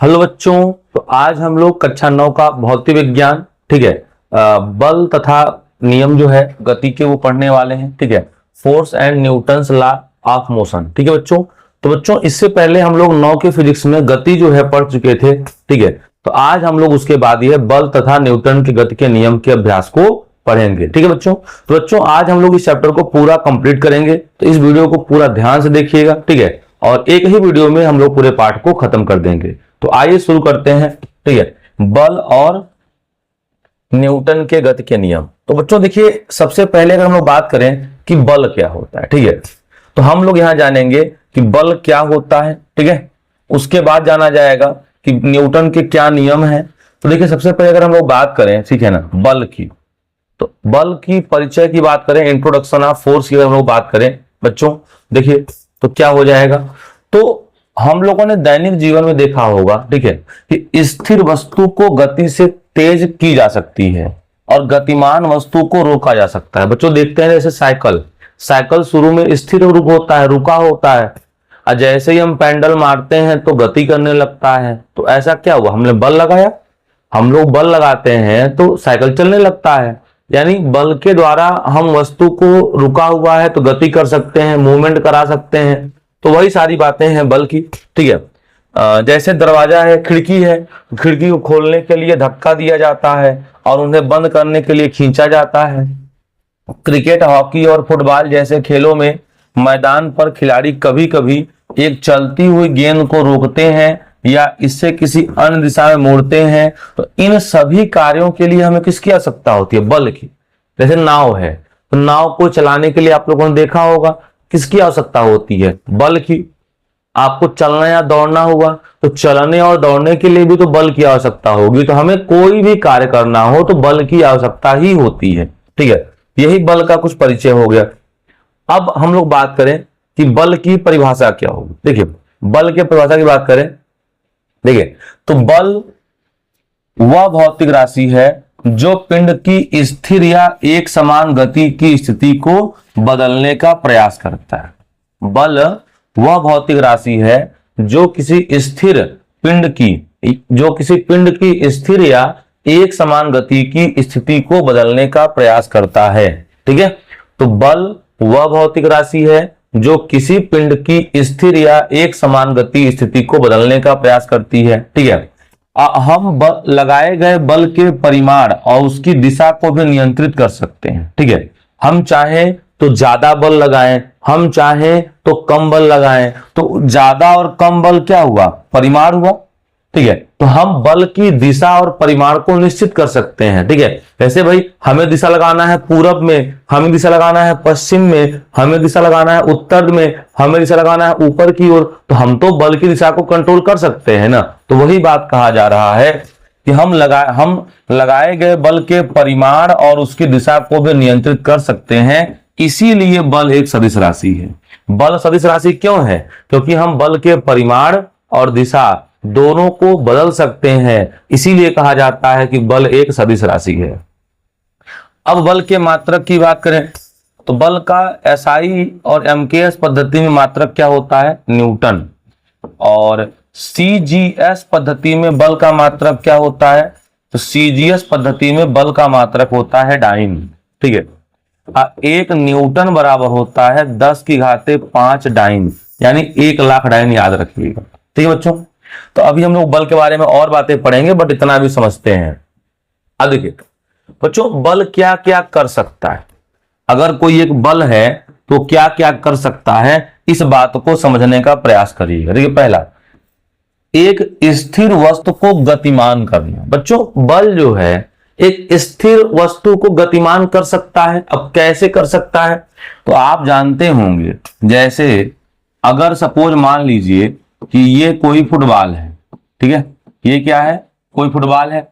Hello बच्चों, तो आज हम लोग कक्षा 9 का भौतिक विज्ञान, ठीक है, बल तथा नियम जो है गति के वो पढ़ने वाले हैं। ठीक है, force and Newton's law of motion. ठीक है बच्चों, तो बच्चों इससे पहले हम लोग 9 के फिजिक्स में गति जो है पढ़ चुके थे। ठीक है, तो आज हम लोग उसके बाद ये बल तथा न्यूटन की गति के नियम के अभ्यास को पढ़ेंगे। ठीक है बच्चों, तो बच्चों आज हम लोग इस चैप्टर को पूरा कंप्लीट करेंगे, तो इस वीडियो को पूरा ध्यान से देखिएगा। ठीक है, और एक ही वीडियो में हम लोग पूरे पाठ को खत्म कर देंगे। तो आइए शुरू करते हैं। ठीक है, बल और न्यूटन के गति के नियम। तो बच्चों देखिए, सबसे पहले अगर हम लोग बात करें कि बल क्या होता है, ठीक है, तो हम लोग यहां जानेंगे कि बल क्या होता है। ठीक है, उसके बाद जाना जाएगा कि न्यूटन के क्या नियम है। तो देखिए, सबसे पहले अगर हम लोग बात करें, ठीक है ना, बल की, तो बल की परिचय की बात करें, इंट्रोडक्शन ऑफ फोर्स की अगर हम लोग बात करें बच्चों, देखिए तो क्या हो जाएगा। तो हम लोगों ने दैनिक जीवन में देखा होगा, ठीक है, कि स्थिर वस्तु को गति से तेज की जा सकती है और गतिमान वस्तु को रोका जा सकता है। बच्चों देखते हैं जैसे साइकिल शुरू में स्थिर होता है, रुका होता है, और जैसे ही हम पैडल मारते हैं तो गति करने लगता है। तो ऐसा क्या हुआ, हमने बल लगाया, हम लोग बल लगाते हैं तो साइकिल चलने लगता है। यानी बल के द्वारा हम वस्तु को रुका हुआ है तो गति कर सकते हैं, मूवमेंट करा सकते हैं। तो वही सारी बातें हैं बल की। ठीक है, जैसे दरवाजा है, खिड़की को खोलने के लिए धक्का दिया जाता है और उन्हें बंद करने के लिए खींचा जाता है। क्रिकेट, हॉकी और फुटबॉल जैसे खेलों में मैदान पर खिलाड़ी कभी कभी एक चलती हुई गेंद को रोकते हैं या इससे किसी अन्य दिशा में मोड़ते हैं। तो इन सभी कार्यों के लिए हमें किसकी आवश्यकता होती है, बल की। जैसे नाव है, तो नाव को चलाने के लिए आप लोगों ने देखा होगा किसकी आवश्यकता होती है, बल की। आपको चलना या दौड़ना हुआ तो चलने और दौड़ने के लिए भी तो बल की आवश्यकता होगी। तो हमें कोई भी कार्य करना हो तो बल की आवश्यकता ही होती है। ठीक है, यही बल का कुछ परिचय हो गया। अब हम लोग बात करें कि बल की परिभाषा क्या होगी। देखिए, बल की परिभाषा की बात करें, देखिए तो बल वह भौतिक राशि है जो पिंड की स्थिर या एक समान गति की स्थिति को बदलने का प्रयास करता है। बल वह भौतिक राशि है जो किसी पिंड की स्थिर या एक समान गति की स्थिति को बदलने का प्रयास करता है। ठीक है, तो बल वह भौतिक राशि है जो किसी पिंड की स्थिर या एक समान गति स्थिति को बदलने का प्रयास करती है। ठीक है, हम लगाए गए बल के परिमाण और उसकी दिशा को भी नियंत्रित कर सकते हैं। ठीक है, हम चाहें तो ज्यादा बल लगाएं, हम चाहें तो कम बल लगाएं। तो ज्यादा और कम बल क्या हुआ, परिमाण हुआ। ठीक है, तो हम बल की दिशा और परिमाण को निश्चित कर सकते हैं। ठीक है, जैसे भाई हमें दिशा लगाना है पूरब में, हमें दिशा लगाना है पश्चिम में, हमें दिशा लगाना है उत्तर में, हमें दिशा लगाना है ऊपर की ओर, तो हम तो बल की दिशा को कंट्रोल कर सकते हैं ना। तो वही बात कहा जा रहा है कि हम लगाए गए बल के परिमाण और उसकी दिशा को भी नियंत्रित कर सकते हैं। इसीलिए बल एक सदिश राशि है। बल सदिश राशि क्यों है, क्योंकि हम बल के परिमाण और दिशा दोनों को बदल सकते हैं, इसीलिए कहा जाता है कि बल एक सदिश राशि है। अब बल के मात्रक की बात करें तो बल का एसआई और एमकेएस पद्धति में मात्रक क्या होता है, न्यूटन, और सीजीएस पद्धति में बल का मात्रक क्या होता है, तो सीजीएस पद्धति में बल का मात्रक होता है डाइन। ठीक है, एक न्यूटन बराबर होता है 10⁵ डाइन, यानी 1,00,000 डाइन, याद रखिएगा। ठीक है बच्चों, तो अभी हम लोग बल के बारे में और बातें पढ़ेंगे, बट इतना भी समझते हैं। अब देखिए बच्चों, बल क्या क्या कर सकता है। अगर कोई एक बल है तो क्या क्या कर सकता है, इस बात को समझने का प्रयास करिएगा। देखिए, पहला, एक स्थिर वस्तु को गतिमान करना। बच्चों बल जो है एक स्थिर वस्तु को गतिमान कर सकता है। अब कैसे कर सकता है, तो आप जानते होंगे, जैसे अगर सपोज मान लीजिए कि ये कोई फुटबॉल है। ठीक है, ये क्या है, कोई फुटबॉल है।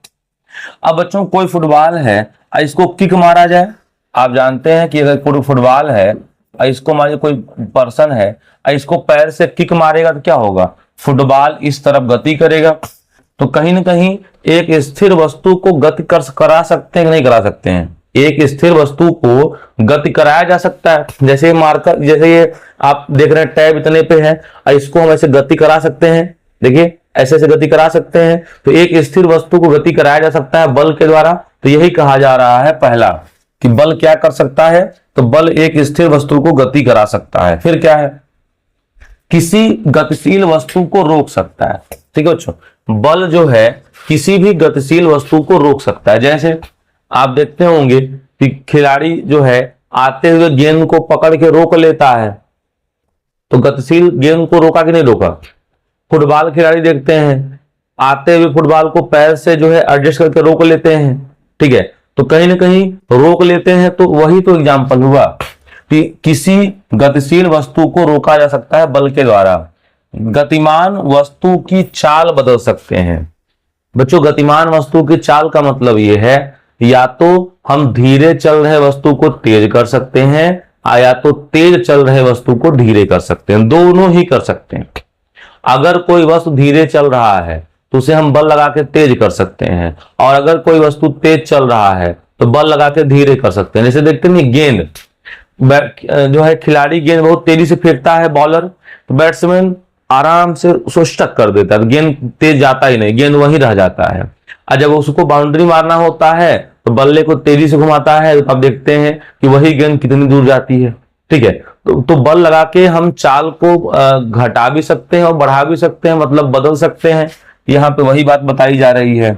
अब बच्चों कोई फुटबॉल है, इसको किक मारा जाए। आप जानते हैं कि अगर कोई फुटबॉल है, इसको मान लीजिए कोई पर्सन है, इसको पैर से किक मारेगा तो क्या होगा, फुटबॉल इस तरफ गति करेगा। तो कहीं ना कहीं एक स्थिर वस्तु को गति करा सकते हैं कि नहीं करा सकते हैं, एक स्थिर वस्तु को गति कराया जा सकता है। जैसे मार्कर, जैसे ये आप देख रहे हैं टैब इतने पे है, इसको हम ऐसे गति करा सकते हैं। देखिए ऐसे ऐसे गति करा सकते हैं। तो एक स्थिर वस्तु को गति कराया जा सकता है बल के द्वारा, तो यही कहा जा रहा है पहला कि बल क्या कर सकता है, तो बल एक स्थिर वस्तु को गति करा सकता है। फिर क्या है, किसी गतिशील वस्तु को रोक सकता है। ठीक है बच्चों, बल जो है किसी भी गतिशील वस्तु को रोक सकता है। जैसे आप देखते होंगे कि खिलाड़ी जो है आते हुए गेंद को पकड़ के रोक लेता है, तो गतिशील गेंद को रोका कि नहीं रोका। फुटबॉल खिलाड़ी देखते हैं आते हुए फुटबॉल को पैर से जो है एडजस्ट करके रोक लेते हैं। ठीक है, तो कहीं ना कहीं रोक लेते हैं, तो वही तो एग्जाम्पल हुआ कि किसी गतिशील वस्तु को रोका जा सकता है बल के द्वारा। गतिमान वस्तु की चाल बदल सकते हैं। बच्चों, गतिमान वस्तु की चाल का मतलब यह है या तो हम धीरे चल रहे वस्तु को तेज कर सकते हैं, या तो तेज चल रहे वस्तु को धीरे कर सकते हैं, दोनों ही कर सकते हैं। अगर कोई वस्तु धीरे चल रहा है तो उसे हम बल लगा के तेज कर सकते हैं, और अगर कोई वस्तु तेज चल रहा है तो बल लगा के धीरे कर सकते हैं। जैसे देखते नहीं, गेंद जो है खिलाड़ी गेंद बहुत तेजी से फेंकता है बॉलर, तो बैट्समैन आराम से उसको स्टक कर देता है, गेंद तेज जाता ही नहीं, गेंद वहीं रह जाता है। और जब उसको बाउंड्री मारना होता है तो बल्ले को तेजी से घुमाता है, तो आप देखते हैं कि वही गेंद कितनी दूर जाती है। ठीक है, तो बल लगा के हम चाल को घटा भी सकते हैं और बढ़ा भी सकते हैं, मतलब बदल सकते हैं। यहां पे वही बात बताई जा रही है।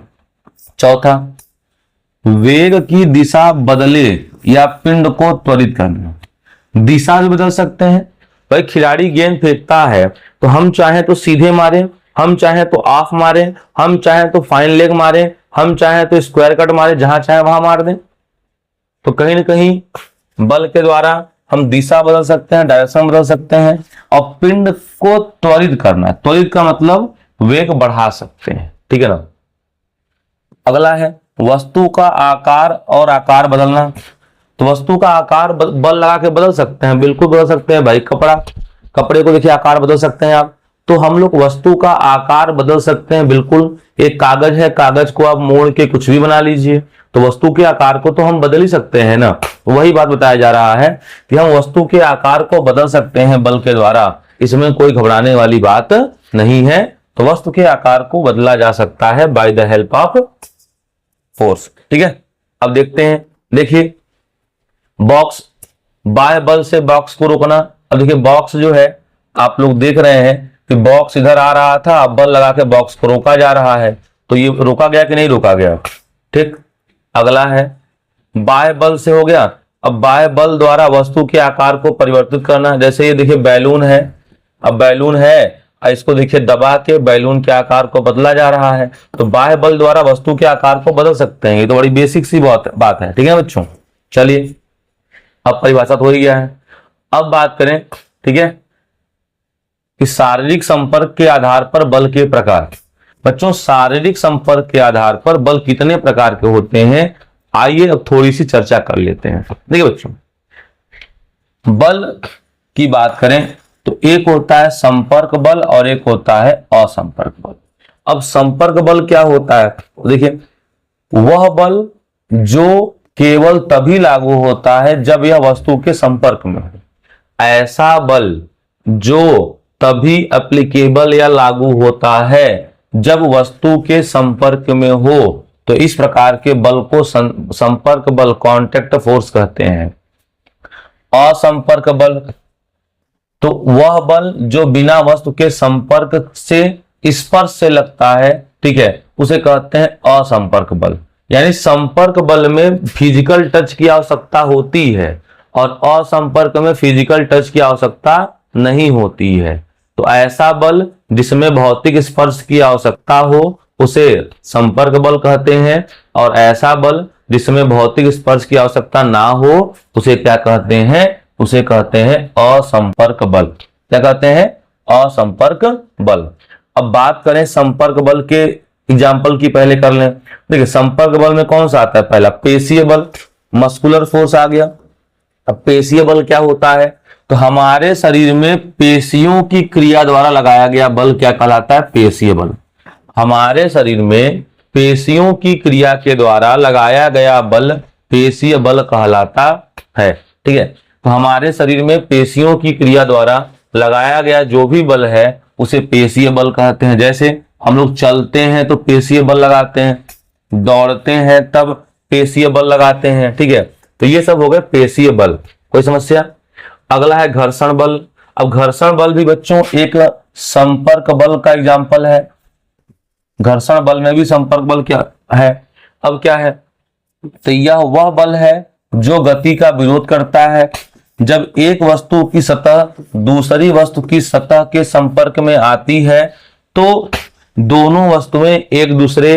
चौथा, वेग की दिशा बदले या पिंड को त्वरित करना। दिशा भी बदल सकते हैं। भाई खिलाड़ी गेंद फेंकता है तो हम चाहें तो सीधे मारें, हम चाहें तो ऑफ मारें, हम चाहें तो फाइन लेग मारें, हम चाहें तो स्क्वायर कट मारें, जहां चाहे वहां मार दें। तो कहीं ना कहीं बल के द्वारा हम दिशा बदल सकते हैं, डायरेक्शन बदल सकते हैं। और पिंड को त्वरित करना, त्वरित का मतलब वेग बढ़ा सकते हैं। ठीक है ना। अगला है वस्तु का आकार और आकार बदलना। तो वस्तु का आकार बल लगा के बदल सकते हैं, बिल्कुल बदल सकते हैं। भाई कपड़े को देखिए आकार बदल सकते हैं आप, तो हम लोग वस्तु का आकार बदल सकते हैं बिल्कुल। एक कागज है, कागज को आप मोड़ के कुछ भी बना लीजिए, तो वस्तु के आकार को तो हम बदल ही सकते हैं ना। वही बात बताया जा रहा है कि हम वस्तु के आकार को बदल सकते हैं बल के द्वारा, इसमें कोई घबराने वाली बात नहीं है। तो वस्तु के आकार को बदला जा सकता है by the help of force. ठीक है, अब देखते हैं। देखिए बॉक्स, बाह्य बल से बॉक्स को रोकना। अब देखिए बॉक्स जो है आप लोग देख रहे हैं कि बॉक्स इधर आ रहा था, अब बल लगा के बॉक्स को रोका जा रहा है, तो ये रोका गया कि नहीं रोका गया। ठीक, अगला है बाह्य बल से हो गया। अब बाह्य बल द्वारा वस्तु के आकार को परिवर्तित करना। जैसे ये देखिए बैलून है, अब बैलून है, इसको देखिए दबा के बैलून के आकार को बदला जा रहा है। तो बाह्य बल द्वारा वस्तु के आकार को बदल सकते हैं, ये तो बड़ी बेसिक सी बात है। ठीक है बच्चों, चलिए अब परिभाषा तो हो ही गया है। अब बात करें, ठीक है, कि शारीरिक संपर्क के आधार पर बल के प्रकार। बच्चों शारीरिक संपर्क के आधार पर बल कितने प्रकार के होते हैं, आइए अब थोड़ी सी चर्चा कर लेते हैं। देखिए बच्चों, बल की बात करें तो एक होता है संपर्क बल और एक होता है असंपर्क बल। अब संपर्क बल क्या होता है, देखिए वह बल जो केवल तभी लागू होता है जब यह वस्तु के संपर्क में हो। ऐसा बल जो तभी एप्लीकेबल या लागू होता है जब वस्तु के संपर्क में हो, तो इस प्रकार के बल को संपर्क बल, कॉन्टैक्ट फोर्स कहते हैं। असंपर्क बल, तो वह बल जो बिना वस्तु के संपर्क से स्पर्श से लगता है, ठीक है, उसे कहते हैं असंपर्क बल। यानी संपर्क बल में फिजिकल टच की आवश्यकता होती है और असंपर्क में फिजिकल टच की आवश्यकता नहीं होती है। तो ऐसा बल जिसमें भौतिक स्पर्श की आवश्यकता हो उसे संपर्क बल कहते हैं, और ऐसा बल जिसमें भौतिक स्पर्श की आवश्यकता ना हो उसे क्या कहते हैं, उसे कहते हैं असंपर्क बल। क्या कहते हैं, असंपर्क बल। अब बात करें संपर्क बल के एग्जाम्पल की, पहले कर लें। देखिए संपर्क बल में कौन सा आता है, पहला पेशीय बल, मस्कुलर फोर्स आ गया। अब पेशीय बल क्या होता है, तो हमारे शरीर में पेशियों की क्रिया द्वारा लगाया गया बल क्या कहलाता है, पेशीय बल। हमारे शरीर में पेशियों की क्रिया के द्वारा लगाया गया बल पेशीय बल कहलाता है। ठीक है, तो हमारे शरीर में पेशियों की क्रिया द्वारा लगाया गया जो भी बल है उसे पेशीय बल कहते हैं। जैसे हम लोग चलते हैं तो पेशीय बल लगाते हैं, दौड़ते हैं तब पेशीय बल लगाते हैं, ठीक है। तो ये सब हो गए पेशीय बल। कोई समस्या? अगला है घर्षण बल। अब घर्षण बल भी बच्चों एक संपर्क बल का एग्जाम्पल है। घर्षण बल में भी संपर्क बल क्या है? अब क्या है? तो यह वह बल है जो गति का विरोध करता है। जब एक वस्तु की सतह दूसरी वस्तु की सतह के संपर्क में आती है तो दोनों वस्तुएं एक दूसरे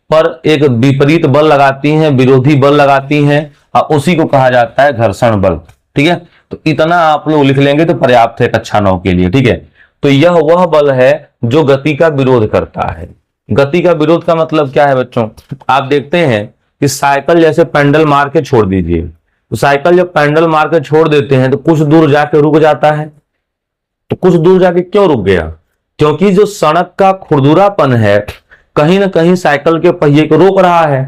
पर एक विपरीत बल लगाती हैं, विरोधी बल लगाती हैं, और उसी को कहा जाता है घर्षण बल। ठीक है, तो इतना आप लोग लिख लेंगे तो पर्याप्त है कक्षा 9 के लिए। ठीक है, तो यह वह बल है जो गति का विरोध करता है। गति का विरोध का मतलब क्या है बच्चों? आप देखते हैं कि साइकिल जैसे पेंडल मार के छोड़ दीजिए, तो साइकिल जब पेंडल मार के छोड़ देते हैं तो कुछ दूर जाके रुक जाता है। तो कुछ दूर जाके क्यों रुक गया? क्योंकि जो सड़क का खुरदुरापन है कहीं ना कहीं साइकिल के पहिए को रोक रहा है।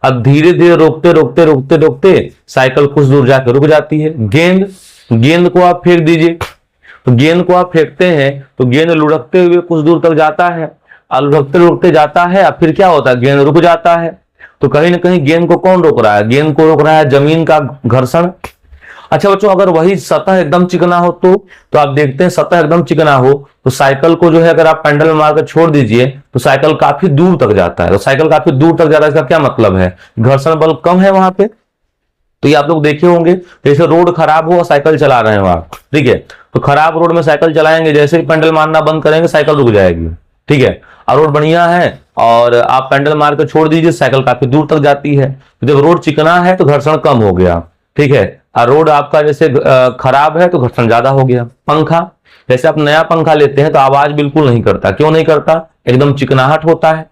अब धीरे धीरे रोकते रोकते रोकते रोकते साइकिल कुछ दूर जाकर रुक जाती है। गेंद को आप फेंक दीजिए, तो गेंद को आप फेंकते हैं तो गेंद लुढ़कते हुए कुछ दूर तक जाता है, और लुढ़कते लुढ़कते जाता है, अब फिर क्या होता है? गेंद रुक जाता है। तो कहीं ना कहीं गेंद को कौन रोक रहा है? गेंद को रोक रहा है जमीन का घर्षण। अच्छा बच्चों, अगर वही सतह एकदम चिकना हो तो आप देखते हैं सतह एकदम चिकना हो तो साइकिल को जो है अगर आप पेंडल मारकर छोड़ दीजिए तो साइकिल काफी दूर तक जाता है। तो साइकिल काफी दूर तक जाता है, इसका क्या मतलब है? घर्षण बल कम है वहां पे। तो ये आप लोग देखे होंगे, जैसे रोड खराब हो और साइकिल चला रहे हो आप, ठीक है, तो खराब रोड में साइकिल चलाएंगे, जैसे ही पेंडल मारना बंद करेंगे साइकिल रुक जाएगी। ठीक है, और रोड बढ़िया है और आप पेंडल मार कर छोड़ दीजिए, साइकिल काफी दूर तक जाती है। तो जब रोड चिकना है तो घर्षण कम हो गया, ठीक है, और रोड आपका जैसे खराब है तो घर्षण ज्यादा हो गया। पंखा, जैसे आप नया पंखा लेते हैं तो आवाज बिल्कुल नहीं करता। क्यों नहीं करता? एकदम चिकनाहट होता है।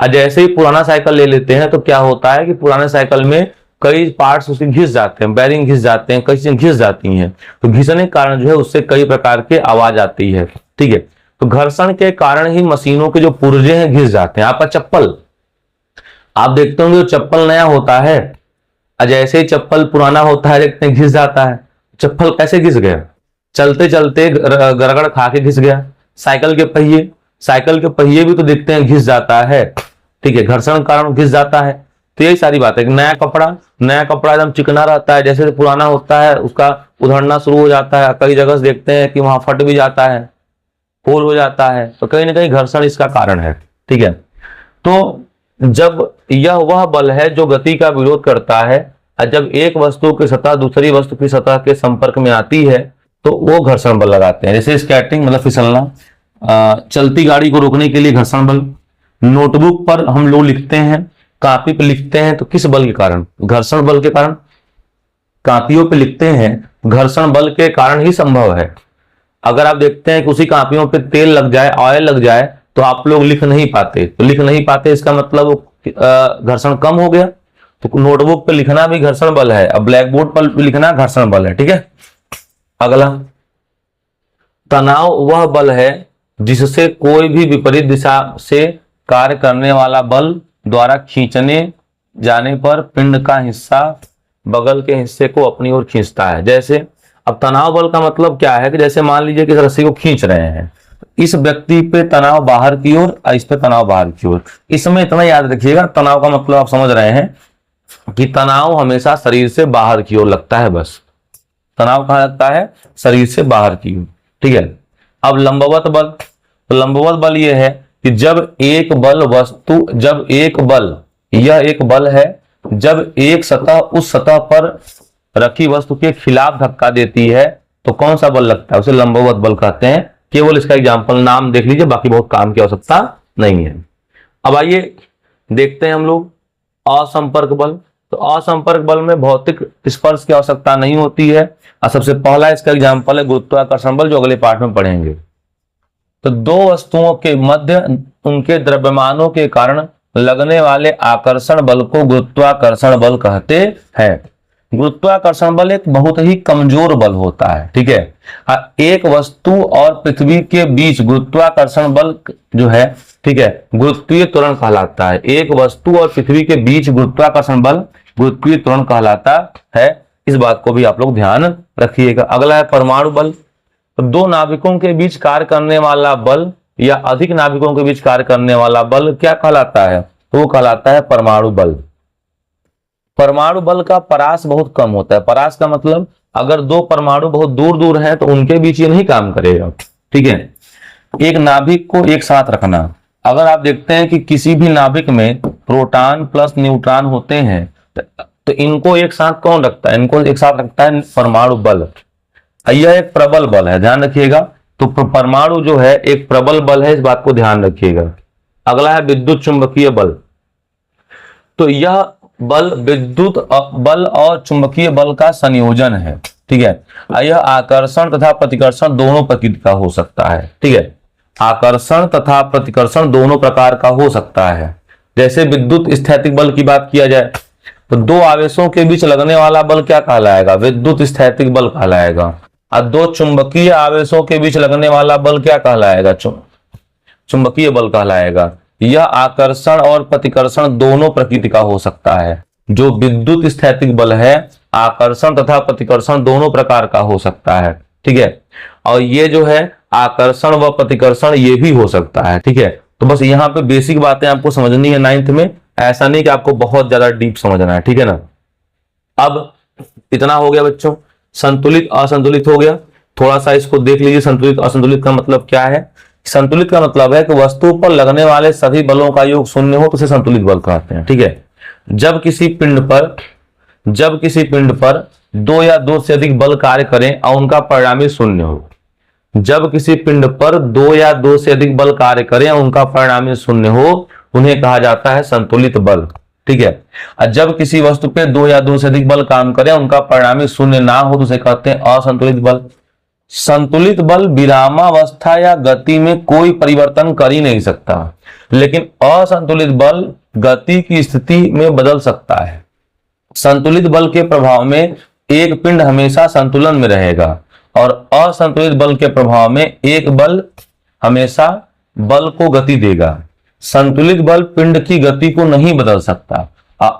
और जैसे ही पुराना साइकिल ले लेते हैं तो क्या होता है कि पुराने साइकिल में कई पार्ट्स उसके घिस जाते हैं, बैरिंग घिस जाते हैं, कई चीजें घिस जाती हैं, तो घिसने के कारण जो है उससे कई प्रकार के आवाज आती है। ठीक है, तो घर्षण के कारण ही मशीनों के जो पुर्जे हैं घिस जाते हैं। आपका चप्पल आप देखते होंगे, चप्पल नया होता है और जैसे ही चप्पल पुराना होता है देखते हैं घिस जाता है। चप्पल कैसे घिस गया? चलते चलते गड़गड़ खा के घिस गया। साइकिल के पहिए भी तो देखते हैं घिस जाता है। ठीक है, घर्षण के कारण घिस जाता है। तो यही सारी बात है। नया कपड़ा एकदम चिकना रहता है, जैसे पुराना होता है उसका उधड़ना शुरू हो जाता है। कई जगह से देखते हैं कि वहां फट भी जाता है, होल हो जाता है, तो कहीं ना कहीं घर्षण इसका कारण है। ठीक है, तो जब यह वह बल है जो गति का विरोध करता है, और जब एक वस्तु की सतह दूसरी वस्तु की सतह के संपर्क में आती है तो वो घर्षण बल लगाते हैं। जैसे स्कैटरिंग मतलब फिसलना, चलती गाड़ी को रोकने के लिए घर्षण बल। नोटबुक पर हम लोग लिखते हैं, कॉपी पे लिखते हैं तो किस बल के कारण? घर्षण बल के कारण। कॉपियों पे लिखते हैं घर्षण बल के कारण ही संभव है। अगर आप देखते हैं कि उसी कॉपियों पे तेल लग जाए, ऑयल लग जाए, तो आप लोग लिख नहीं पाते। तो लिख नहीं पाते इसका मतलब घर्षण कम हो गया। तो नोटबुक पे लिखना भी घर्षण बल है, अब ब्लैक बोर्ड पर लिखना घर्षण बल है। ठीक है, अगला तनाव वह बल है जिससे कोई भी विपरीत दिशा से कार्य करने वाला बल द्वारा खींचने जाने पर पिंड का हिस्सा बगल के हिस्से को अपनी ओर खींचता है। जैसे अब तनाव बल का मतलब क्या है कि जैसे मान लीजिए कि रस्सी को खींच रहे हैं, इस व्यक्ति पे तनाव बाहर की ओर, इस पे तनाव बाहर की ओर। इसमें इतना याद रखिएगा, तनाव का मतलब आप समझ रहे हैं कि तनाव हमेशा शरीर से बाहर की ओर लगता है। बस तनाव कहां लगता है? शरीर से बाहर की ओर। ठीक है, अब लंबवत बल। तो लंबवत बल यह है कि जब एक बल यह एक बल है, जब एक सतह उस सतह पर रखी वस्तु के खिलाफ धक्का देती है तो कौन सा बल लगता है? उसे लंबवत बल कहते हैं। केवल इसका एग्जाम्पल नाम देख लीजिए, बाकी बहुत काम की आवश्यकता नहीं है। अब आइए देखते हैं हम लोग असंपर्क बल। तो असंपर्क बल में भौतिक स्पर्श की आवश्यकता नहीं होती है, और सबसे पहला इसका एग्जाम्पल है गुरुत्वाकर्षण बल, जो अगले पार्ट में पढ़ेंगे। तो दो वस्तुओं के मध्य उनके द्रव्यमानों के कारण लगने वाले आकर्षण बल को गुरुत्वाकर्षण बल कहते हैं। गुरुत्वाकर्षण बल एक बहुत ही कमजोर बल होता है। ठीक है, एक वस्तु और पृथ्वी के बीच गुरुत्वाकर्षण बल जो है, ठीक है, गुरुत्वीय त्वरण कहलाता है। एक वस्तु और पृथ्वी के बीच गुरुत्वाकर्षण बल गुरुत्वीय त्वरण कहलाता है। इस बात को भी आप लोग ध्यान रखिएगा। अगला है परमाणु बल। तो दो नाविकों के बीच कार्य करने वाला बल या अधिक नाभिकों के बीच कार्य करने वाला बल क्या कहलाता है? तो वो कहलाता है परमाणु बल। परमाणु बल का परास बहुत कम होता है। परास का मतलब अगर दो परमाणु बहुत दूर दूर हैं तो उनके बीच ये नहीं काम करेगा, ठीक है। एक नाभिक को एक साथ रखना, अगर आप देखते हैं कि किसी भी नाभिक में प्रोटॉन प्लस न्यूट्रॉन होते हैं तो इनको एक साथ कौन रखता है? इनको एक साथ रखता है परमाणु बल। यह एक प्रबल बल है, ध्यान रखिएगा। तो परमाणु जो है एक प्रबल बल है, इस बात को ध्यान रखिएगा। अगला है विद्युत चुंबकीय बल। तो यह बल विद्युत बल और चुंबकीय बल का संयोजन है, ठीक है। यह आकर्षण तथा प्रतिकर्षण दोनों प्रकृति का हो सकता है, ठीक है। आकर्षण तथा प्रतिकर्षण दोनों प्रकार का हो सकता है। जैसे विद्युत स्थैतिक बल की बात किया जाए तो दो आवेशों के बीच लगने वाला बल क्या कहलाएगा? विद्युत स्थैतिक बल कहलाएगा। और दो चुंबकीय आवेशों के बीच लगने वाला बल क्या कहलाएगा? चुंबकीय बल कहलाएगा। यह आकर्षण और प्रतिकर्षण दोनों प्रकृति का हो सकता है। जो विद्युत स्थैतिक बल है आकर्षण तथा प्रतिकर्षण दोनों प्रकार का हो सकता है, ठीक है। और ये जो है आकर्षण व प्रतिकर्षण ये भी हो सकता है, ठीक है। तो बस यहाँ पे बेसिक बातें आपको समझनी है 9th में, ऐसा नहीं कि आपको बहुत ज्यादा डीप समझना है, ठीक है ना। अब इतना हो गया बच्चों, संतुलित असंतुलित हो गया। थोड़ा सा इसको देख लीजिए, संतुलित असंतुलित का मतलब क्या है। संतुलित का मतलब है कि वस्तु पर लगने वाले सभी बलों का योग शून्य हो तो उसे संतुलित बल कहते हैं, ठीक है। जब किसी पिंड पर दो या दो से अधिक बल कार्य करें और उनका परिणामी शून्य हो। जब किसी पिंड पर दो या दो से अधिक बल कार्य करें और उनका परिणामी शून्य हो उन्हें कहा जाता है संतुलित बल, ठीक है। और जब किसी वस्तु पे दो या दो से अधिक बल काम करें उनका परिणामी शून्य ना हो तो उसे कहते हैं असंतुलित बल। संतुलित बल विरामावस्था या गति में कोई परिवर्तन कर ही नहीं सकता, लेकिन असंतुलित बल गति की स्थिति में बदल सकता है। संतुलित बल के प्रभाव में एक पिंड हमेशा संतुलन में रहेगा और असंतुलित बल के प्रभाव में एक बल हमेशा बल को गति देगा। संतुलित बल पिंड की गति को नहीं बदल सकता,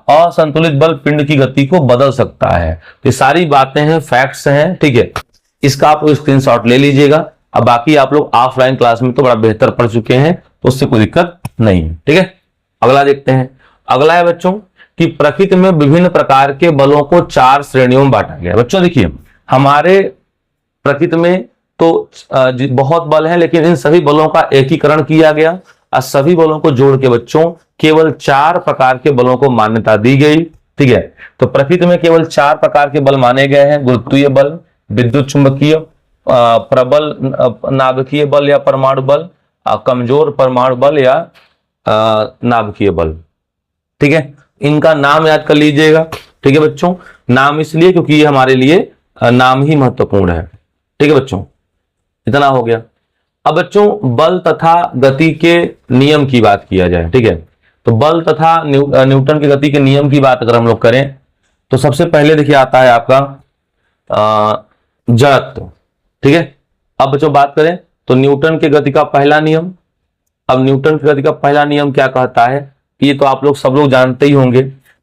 असंतुलित बल पिंड की गति को बदल सकता है। ये सारी बातें हैं, फैक्ट्स हैं, ठीक है। इसका आप स्क्रीनशॉट ले लीजिएगा। अब बाकी आप लोग ऑफलाइन क्लास में तो बड़ा बेहतर पढ़ चुके हैं तो उससे कोई दिक्कत नहीं है, ठीक है। अगला देखते हैं। अगला है बच्चों कि प्रकृति में विभिन्न प्रकार के बलों को 4 श्रेणियों में बांटा गया। बच्चों देखिए, हमारे प्रकृति में तो बहुत बल है, लेकिन इन सभी बलों का एकीकरण किया गया और सभी बलों को जोड़ के बच्चों केवल 4 प्रकार के बलों को मान्यता दी गई, ठीक है। तो प्रकृति में केवल 4 प्रकार के बल माने गए हैं: गुरुत्वीय बल, विद्युत चुंबकीय, प्रबल नाभिकीय बल या परमाणु बल, कमजोर परमाणु बल या नाभिकीय बल, ठीक है। इनका नाम याद कर लीजिएगा, ठीक है बच्चों। नाम इसलिए क्योंकि ये हमारे लिए नाम ही महत्वपूर्ण है, ठीक है बच्चों। इतना हो गया। अब बच्चों बल तथा गति के नियम की बात किया जाए, ठीक है। तो बल तथा न्यूटन की गति के नियम की बात अगर हम लोग करें तो सबसे पहले देखिए आता है आपका जड़त्व, ठीक है। अब बच्चों बात करें तो न्यूटन की गति का पहला नियम। अब न्यूटन की गति का पहला नियम क्या कहता है, ये तो आप लोग सब लोग जानते ही होंगे।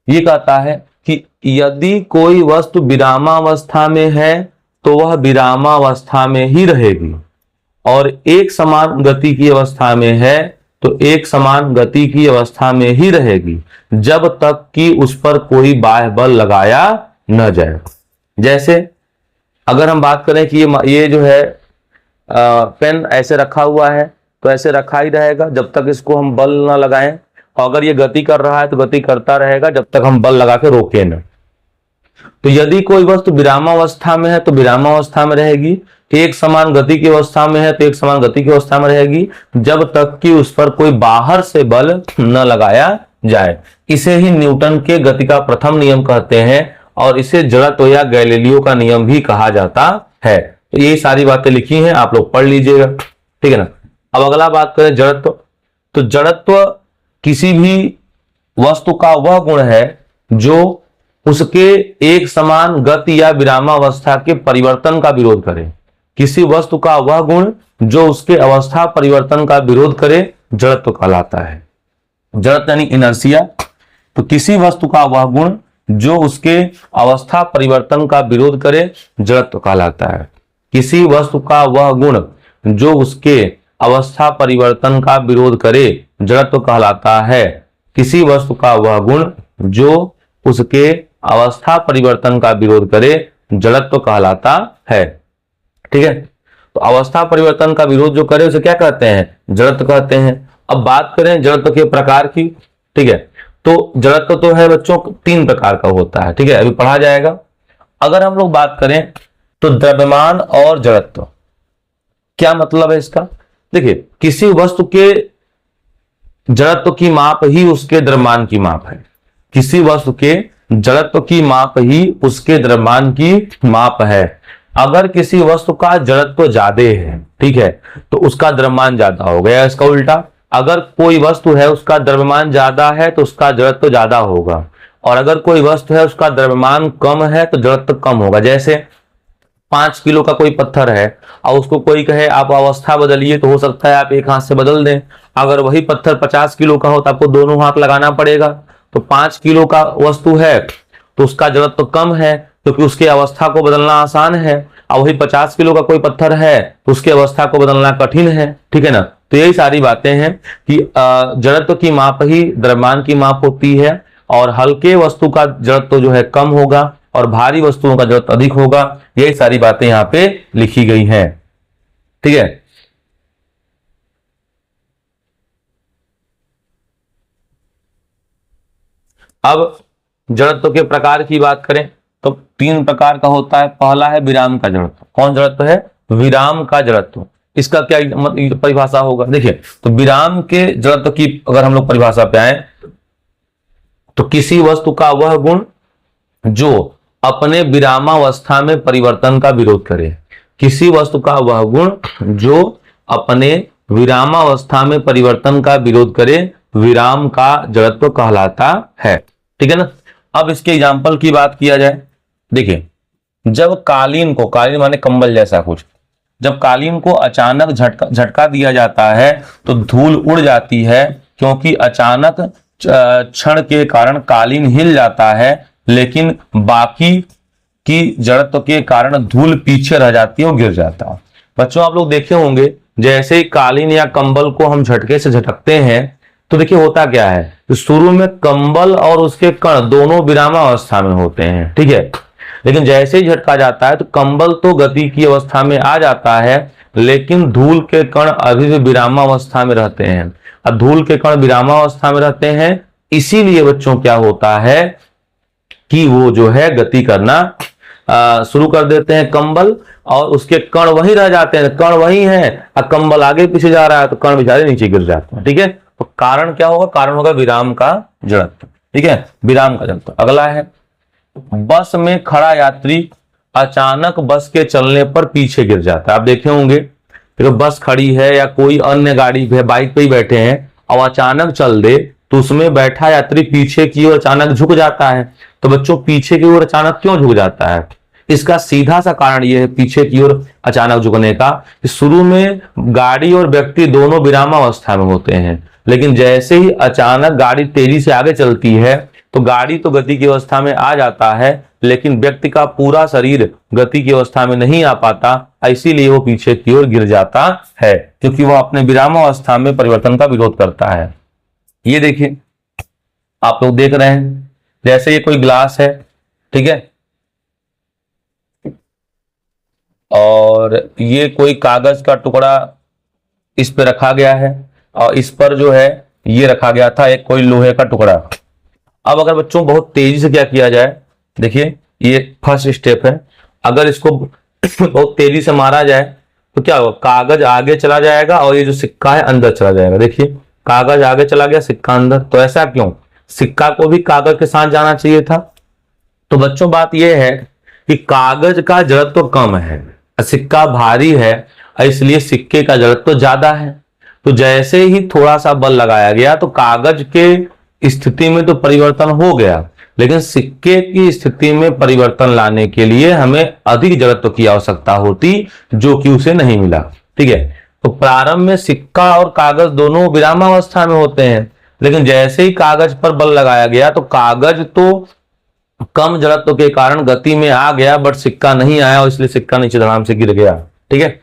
ये कहता है कि यदि कोई वस्तु विरामावस्था में है तो वह विरामावस्था में ही रहेगी, और एक समान गति की अवस्था में है तो एक समान गति की अवस्था में ही रहेगी जब तक कि उस पर कोई बाह्य बल लगाया न जाए। जैसे अगर हम बात करें कि ये जो है पेन ऐसे रखा हुआ है तो ऐसे रखा ही रहेगा जब तक इसको हम बल ना लगाएं, और अगर ये गति कर रहा है तो गति करता रहेगा जब तक हम बल लगा के रोके न। तो यदि कोई वस्तु विरामावस्था में है तो विरामावस्था में रहेगी, एक समान गति की अवस्था में है तो एक समान गति की अवस्था में रहेगी जब तक कि उस पर कोई बाहर से बल न लगाया जाए। इसे ही न्यूटन के गति का प्रथम नियम कहते हैं और इसे जड़त्व या गैलीलियो का नियम भी कहा जाता है। तो ये सारी बातें लिखी हैं, आप लोग पढ़ लीजिएगा, ठीक है ना। अब अगला बात करें जड़त्व। तो जड़त्व किसी भी वस्तु का वह गुण है जो उसके एक समान गति या विरामावस्था के परिवर्तन का विरोध करे। किसी वस्तु का वह गुण जो उसके अवस्था परिवर्तन का विरोध करे जड़त्व कहलाता है। जड़त्व यानी इनर्शिया। तो किसी वस्तु का वह गुण जो उसके अवस्था परिवर्तन का विरोध करे जड़त्व कहलाता है। किसी वस्तु का वह गुण जो उसके अवस्था परिवर्तन का विरोध करे जड़त्व कहलाता है। किसी वस्तु का वह गुण जो उसके अवस्था परिवर्तन का विरोध करे जड़त्व कहलाता है। ठीक है, तो अवस्था परिवर्तन का विरोध जो करे उसे क्या कहते हैं? जड़त्व कहते हैं। अब बात करें जड़त्व के प्रकार की। ठीक है, तो जड़त्व तो है बच्चों 3 प्रकार का होता है। ठीक है, अभी पढ़ा जाएगा। अगर हम लोग बात करें तो द्रव्यमान और जड़त्व, क्या मतलब है इसका? देखिए, किसी वस्तु के जड़त्व की माप ही उसके द्रव्यमान की माप है। किसी वस्तु के जड़त्व की माप ही उसके द्रव्यमान की माप है। अगर किसी वस्तु का जड़त्व ज्यादा है, ठीक है, तो उसका द्रव्यमान ज्यादा हो गया। इसका उल्टा, अगर कोई वस्तु है उसका द्रव्यमान ज्यादा है तो उसका जड़त्व ज्यादा होगा, और अगर कोई वस्तु है उसका द्रव्यमान कम है तो जड़त्व कम होगा। जैसे 5 किलो का कोई पत्थर है और उसको कोई कहे आप अवस्था बदलिए, तो हो सकता है आप एक हाथ से बदल दें। अगर वही पत्थर 50 किलो का हो तो आपको दोनों हाथ लगाना पड़ेगा। तो 5 किलो का वस्तु है तो उसका जड़त्व कम है क्योंकि उसकी अवस्था को बदलना आसान है, और वही 50 किलो का कोई पत्थर है तो उसकी अवस्था को बदलना कठिन है। ठीक है ना, तो यही सारी बातें हैं कि जड़त्व की माप ही द्रव्यमान की माप होती है, और हल्के वस्तु का जड़त्व जो है कम होगा और भारी वस्तुओं का जड़त्व अधिक होगा। यही सारी बातें यहां पे लिखी गई हैं। ठीक है, अब जड़त्व के प्रकार की बात करें तो 3 प्रकार का होता है। पहला है विराम का जड़त्व। कौन जड़त्व है? विराम का जड़त्व। इसका क्या परिभाषा होगा? देखिए, तो विराम के जड़त्व की अगर हम लोग परिभाषा पे आए तो किसी वस्तु का वह गुण जो अपने विरामावस्था में परिवर्तन का विरोध करे। किसी वस्तु का वह गुण जो अपने विरामावस्था में परिवर्तन का विरोध करे, विराम का जड़त्व कहलाता है। ठीक है ना। अब इसके एग्जाम्पल की बात किया जाए। देखिए, जब कालीन को, कालीन माने कंबल जैसा कुछ, जब कालीन को अचानक झटका दिया जाता है तो धूल उड़ जाती है, क्योंकि अचानक क्षण के कारण कालीन हिल जाता है, लेकिन बाकी की जड़त्व के कारण धूल पीछे रह जाती है और गिर जाता है। बच्चों, आप लोग देखे होंगे जैसे ही कालीन या कंबल को हम झटके से झटकते हैं तो देखिए होता क्या है, तो शुरू में कंबल और उसके कण दोनों विरामावस्था में होते हैं। ठीक है, लेकिन जैसे ही झटका जाता है तो कंबल तो गति की अवस्था में आ जाता है, लेकिन धूल के कण अभी भी विरामावस्था में रहते हैं। अब धूल के कण विरामावस्था में रहते हैं, इसीलिए बच्चों क्या होता है कि वो जो है गति करना शुरू कर देते हैं कंबल, और उसके कण वहीं रह जाते हैं। कण वहीं है और कंबल आगे पीछे जा रहा है तो कण बेचारे नीचे गिर जाते हैं। ठीक है, तो कारण क्या होगा? कारण होगा विराम का जड़त्व। ठीक है, विराम का जड़त्व। अगला है बस में खड़ा यात्री अचानक बस के चलने पर पीछे गिर जाता है। आप देखे होंगे, तो बस खड़ी है या कोई अन्य गाड़ी है, बाइक पे ही बैठे हैं और अचानक चल दे तो उसमें बैठा यात्री पीछे की ओर अचानक झुक जाता है। तो बच्चों, पीछे की ओर अचानक क्यों झुक जाता है? इसका सीधा सा कारण यह है पीछे की ओर अचानक झुकने का, शुरू में गाड़ी और व्यक्ति दोनों विरामावस्था में होते हैं, लेकिन जैसे ही अचानक गाड़ी तेजी से आगे चलती है तो गाड़ी तो गति की अवस्था में आ जाता है, लेकिन व्यक्ति का पूरा शरीर गति की अवस्था में नहीं आ पाता, इसीलिए वो पीछे की ओर गिर जाता है, क्योंकि वह अपने विरामावस्था में परिवर्तन का विरोध करता है। ये देखिए, आप लोग देख रहे हैं, जैसे ये कोई ग्लास है, ठीक है, और ये कोई कागज का टुकड़ा इस पे रखा गया है, और इस पर जो है ये रखा गया था एक कोई लोहे का टुकड़ा। अब अगर बच्चों बहुत तेजी से क्या किया जाए, देखिए ये फर्स्ट स्टेप है, अगर इसको बहुत तेजी से मारा जाए तो क्या होगा? कागज आगे चला जाएगा और ये जो सिक्का है अंदर चला जाएगा। देखिए, कागज आगे चला गया, सिक्का अंदर। तो ऐसा क्यों? सिक्का को भी कागज के साथ जाना चाहिए था। तो बच्चों, बात यह है कि कागज का जड़त्व कम है, सिक्का भारी है, इसलिए सिक्के का जड़त्व ज्यादा है। तो जैसे ही थोड़ा सा बल लगाया गया तो कागज के स्थिति में तो परिवर्तन हो गया, लेकिन सिक्के की स्थिति में परिवर्तन लाने के लिए हमें अधिक जड़त्व की आवश्यकता होती, जो कि उसे नहीं मिला। ठीक है, तो प्रारंभ में सिक्का और कागज दोनों विरामावस्था में होते हैं, लेकिन जैसे ही कागज पर बल लगाया गया तो कागज तो कम जड़त्व के कारण गति में आ गया, बट सिक्का नहीं आया और इसलिए सिक्का नीचे धड़ाम से गिर गया। ठीक है,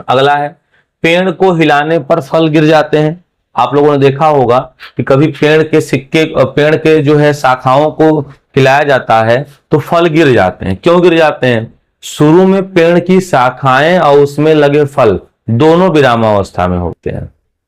अगला है पेड़ को हिलाने पर फल गिर जाते हैं। आप लोगों ने देखा होगा कि कभी पेड़ के सिक्के, पेड़ के जो है शाखाओं को हिलाया जाता है तो फल गिर जाते हैं। क्यों गिर जाते हैं? शुरू में पेड़ की शाखाएं और उसमें लगे फल दोनों विरामावस्था में होते हैं।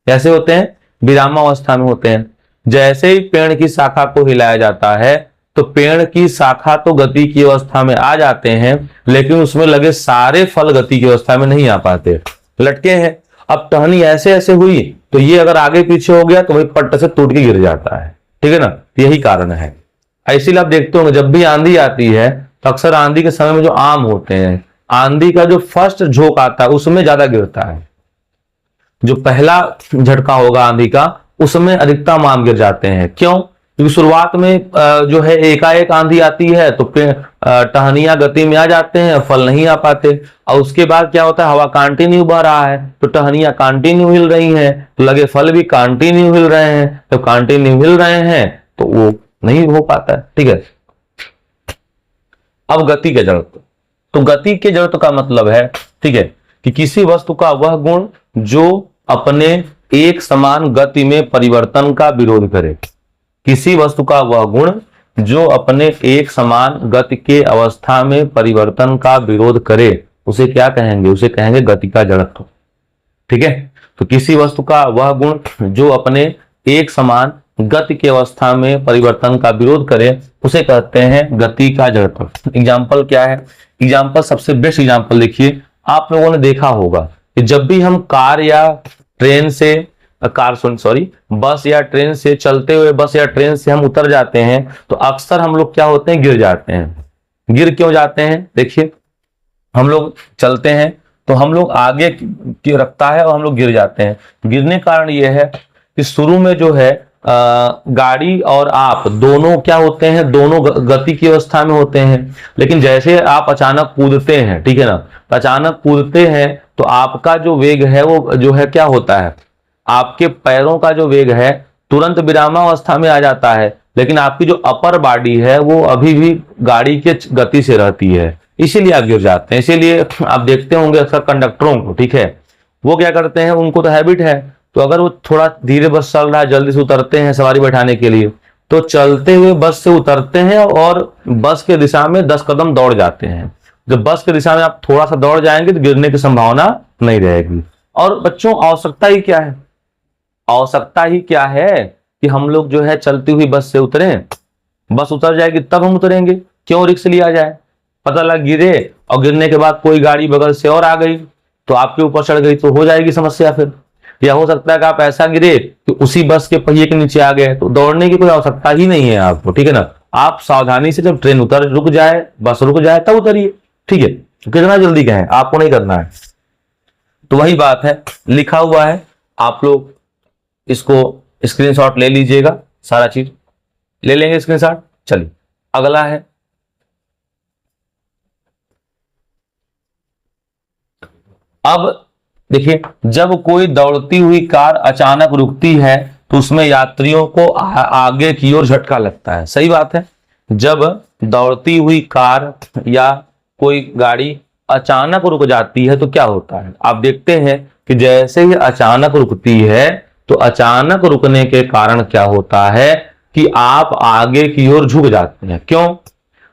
कैसे होते हैं? विरामावस्था में होते हैं। जैसे ही पेड़ की शाखा को हिलाया जाता है तो पेड़ की शाखा तो गति की अवस्था में आ जाते हैं, लेकिन उसमें लगे सारे फल गति की अवस्था में नहीं आ पाते, लटके हैं। अब टहनी ऐसे ऐसे हुई तो ये अगर आगे पीछे हो गया तो वही पट्ट से टूट के गिर जाता है, ठीक है ना। यही कारण है। इसीलिए आप देखते होंगे जब भी आंधी आती है तो अक्सर आंधी के समय में जो आम होते हैं, आंधी का जो फर्स्ट झोंका आता है उसमें ज्यादा गिरता है। जो पहला झटका होगा आंधी का उसमें अधिकतम आम गिर जाते हैं। क्यों? क्योंकि शुरुआत में जो है एकाएक आंधी आती है तो टहनियां गति में आ जाते हैं, फल नहीं आ पाते। और उसके बाद क्या होता है? हवा कंटिन्यू बह रहा है तो टहनियां कंटिन्यू हिल रही हैं तो लगे फल भी कंटिन्यू हिल रहे हैं। तो कंटिन्यू हिल रहे हैं तो वो नहीं हो पाता है, ठीक है। अब गति के जड़त्व। तो गति के जड़त्व का मतलब है, ठीक है, कि किसी वस्तु का वह गुण जो अपने एक समान गति में परिवर्तन का विरोध करे। किसी वस्तु का वह गुण जो अपने एक समान गति के अवस्था में परिवर्तन का विरोध करे उसे क्या कहेंगे? उसे कहेंगे गति का जड़त्व, ठीक है। तो किसी वस्तु का वह गुण जो अपने एक समान गति की अवस्था में परिवर्तन का विरोध करे उसे कहते हैं गति का जड़त्व। एग्जाम्पल क्या है? एग्जाम्पल, सबसे बेस्ट एग्जाम्पल देखिए, आप लोगों ने देखा होगा कि जब भी हम कार या ट्रेन से बस या ट्रेन से, चलते हुए बस या ट्रेन से हम उतर जाते हैं तो अक्सर हम लोग क्या होते हैं? गिर जाते हैं। गिर क्यों जाते हैं? देखिए, हम लोग चलते हैं तो हम लोग आगे की रखता है और हम लोग गिर जाते हैं। गिरने का कारण यह है कि शुरू में जो है गाड़ी और आप दोनों क्या होते हैं? दोनों गति की अवस्था में होते हैं। लेकिन जैसे आप अचानक कूदते हैं, ठीक है ना, तो अचानक कूदते हैं तो आपका जो वेग है वो जो है क्या होता है? आपके पैरों का जो वेग है तुरंत विरामावस्था में आ जाता है, लेकिन आपकी जो अपर बॉडी है वो अभी भी गाड़ी के गति से रहती है, इसीलिए आप गिर जाते हैं। इसीलिए आप देखते होंगे अक्सर कंडक्टरों को, ठीक है, वो क्या करते हैं, उनको तो हैबिट है, तो अगर वो थोड़ा धीरे बस चल रहा है, जल्दी से उतरते हैं सवारी बैठाने के लिए, तो चलते हुए बस से उतरते हैं और बस के दिशा में 10 कदम दौड़ जाते हैं। जब बस के दिशा में आप थोड़ा सा दौड़ जाएंगे तो गिरने की संभावना नहीं रहेगी। और बच्चों, आवश्यकता ही क्या है? आवश्यकता ही क्या है कि हम लोग जो है चलती हुई बस से उतरें। बस उतर जाएगी तब हम उतरेंगे, क्यों रिस्क लिया जाए? पता लग गिरे और गिरने के बाद कोई गाड़ी बगल से और आ गई तो आपके ऊपर चढ़ गई तो हो जाएगी समस्या फिर। या हो सकता है कि आप ऐसा गिरे कि उसी बस के पहिए के नीचे आ गए, तो दौड़ने की कोई आवश्यकता ही नहीं है आपको, ठीक है ना। आप सावधानी से जब ट्रेन रुक जाए, बस रुक जाए तब उतरिए, ठीक है। कितना जल्दी कहें, आपको नहीं करना है। तो वही बात है, लिखा हुआ है, आप लोग इसको स्क्रीनशॉट ले लीजिएगा, सारा चीज ले लेंगे स्क्रीनशॉट। चलिए अगला है, अब देखिए, जब कोई दौड़ती हुई कार अचानक रुकती है तो उसमें यात्रियों को आगे की ओर झटका लगता है। सही बात है। जब दौड़ती हुई कार या कोई गाड़ी अचानक रुक जाती है तो क्या होता है? आप देखते हैं कि जैसे ही अचानक रुकती है तो अचानक रुकने के कारण क्या होता है कि आप आगे की ओर झुक जाते हैं। क्यों?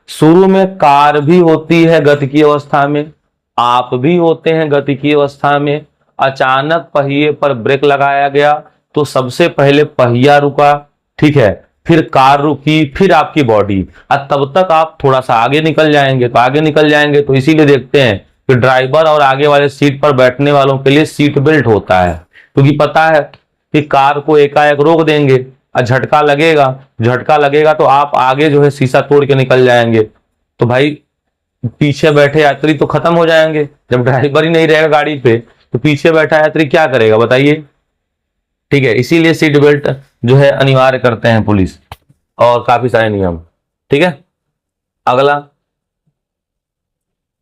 शुरू में कार भी होती है गति की अवस्था में, आप भी होते हैं गति की अवस्था में। अचानक पहिए पर ब्रेक लगाया गया तो सबसे पहले पहिया रुका, ठीक है, फिर कार रुकी, फिर आपकी बॉडी, और तब तक आप थोड़ा सा आगे निकल जाएंगे तो आगे निकल जाएंगे। तो इसीलिए देखते हैं कि ड्राइवर और आगे वाले सीट पर बैठने वालों के लिए सीट बेल्ट होता है, क्योंकि पता है कि कार को एकाएक रोक देंगे और झटका लगेगा तो आप आगे जो है शीशा तोड़ के निकल जाएंगे। तो भाई पीछे बैठे यात्री तो खत्म हो जाएंगे। जब ड्राइवर ही नहीं रहेगा गाड़ी पे तो पीछे बैठा यात्री क्या करेगा बताइए, ठीक है। इसीलिए सीट बेल्ट जो है अनिवार्य करते हैं पुलिस और काफी सारे नियम, ठीक है।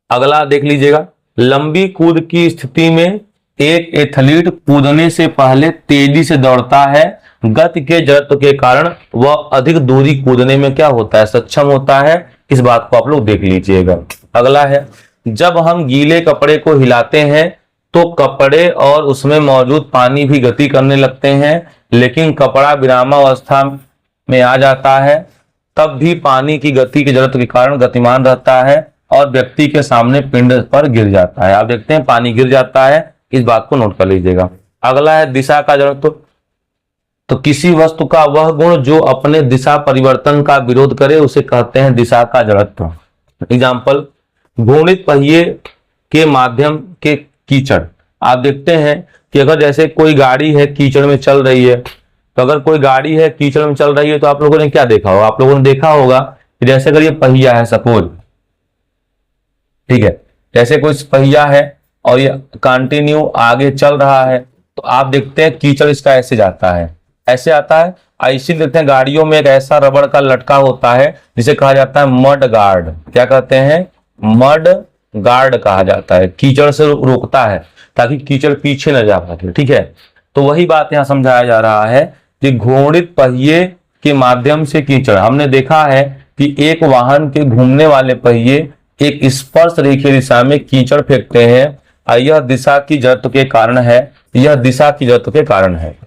अगला देख लीजिएगा, लंबी कूद की स्थिति में एक एथलीट कूदने से पहले तेजी से दौड़ता है। गति के जड़त्व के कारण वह अधिक दूरी कूदने में क्या होता है? सक्षम होता है। इस बात को आप लोग देख लीजिएगा। अगला है, जब हम गीले कपड़े को हिलाते हैं तो कपड़े और उसमें मौजूद पानी भी गति करने लगते हैं, लेकिन कपड़ा विरामावस्था में आ जाता है, तब भी पानी की गति की जरूरत के कारण गतिमान रहता है और व्यक्ति के सामने पिंड पर गिर जाता है। आप देखते हैं पानी गिर जाता है, इस बात को नोट कर लीजिएगा। अगला है दिशा का जड़त्व। तो किसी वस्तु का वह गुण जो अपने दिशा परिवर्तन का विरोध करे उसे कहते हैं दिशा का जड़त्व। एग्जाम्पल, घूर्णित पहिए के माध्यम के कीचड़। आप देखते हैं कि अगर जैसे कोई गाड़ी है कीचड़ में चल रही है, तो अगर कोई गाड़ी है कीचड़ में चल रही है तो आप लोगों ने क्या देखा होगा? आप लोगों ने देखा होगा कि जैसे अगर ये पहिया है सपोज, ठीक है, जैसे कोई पहिया है और ये कंटिन्यू आगे चल रहा है, तो आप देखते हैं कीचड़ इसका ऐसे जाता है, ऐसे आता है। ऐसे देखते हैं गाड़ियों में एक ऐसा रबड़ का लटका होता है जिसे कहा जाता है मड गार्ड। क्या कहते हैं? मड गार्ड कहा जाता है। कीचड़ से रोकता है ताकि कीचड़ पीछे न जा सके, ठीक है। तो वही बात यहाँ समझाया जा रहा है कि घूर्णित पहिए के माध्यम से कीचड़। हमने देखा है कि एक वाहन के घूमने वाले पहिए एक स्पर्श रेखीय दिशा में कीचड़ फेंकते हैं। यह दिशा की जड़त्व के कारण है, यह दिशा की जड़त्व के कारण है।